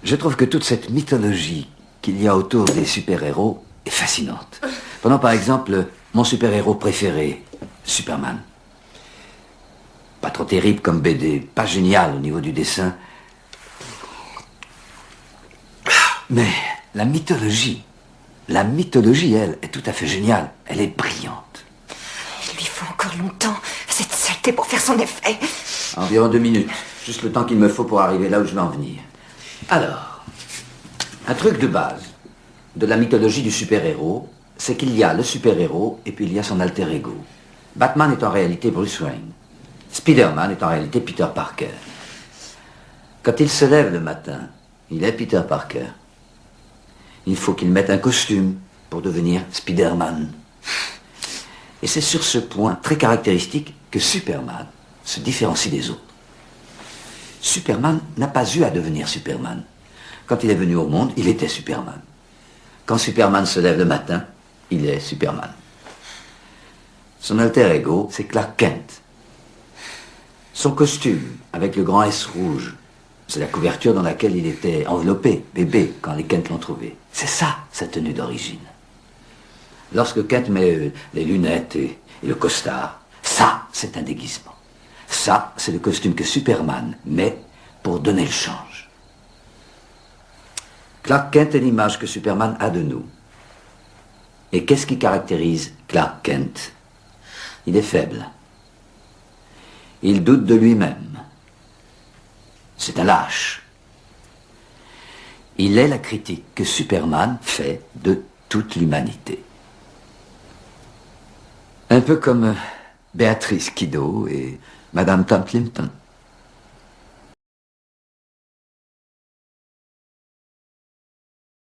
Je trouve que toute cette mythologie qu'il y a autour des super-héros est fascinante. Prenons par exemple mon super-héros préféré, Superman. Pas trop terrible comme BD, pas génial au niveau du dessin. Mais la mythologie, elle, est tout à fait géniale. Elle est brillante. Il lui faut encore longtemps à cette saleté pour faire son effet. Environ 2 minutes. Juste le temps qu'il me faut pour arriver là où je veux en venir. Alors, un truc de base de la mythologie du super-héros, c'est qu'il y a le super-héros et puis il y a son alter ego. Batman est en réalité Bruce Wayne. Spider-Man est en réalité Peter Parker. Quand il se lève le matin, il est Peter Parker. Il faut qu'il mette un costume pour devenir Spider-Man. Et c'est sur ce point très caractéristique que Superman se différencie des autres. Superman n'a pas eu à devenir Superman. Quand il est venu au monde, il était Superman. Quand Superman se lève le matin, il est Superman. Son alter ego, c'est Clark Kent. Son costume, avec le grand S rouge, c'est la couverture dans laquelle il était enveloppé, bébé, quand les Kent l'ont trouvé. C'est ça, sa tenue d'origine. Lorsque Kent met les lunettes et le costard, ça, c'est un déguisement. Ça, c'est le costume que Superman met pour donner le change. Clark Kent est l'image que Superman a de nous. Et qu'est-ce qui caractérise Clark Kent? Il est faible. Il doute de lui-même. C'est un lâche. Il est la critique que Superman fait de toute l'humanité. Un peu comme Béatrice Kiddo et Madame Tom Clinton.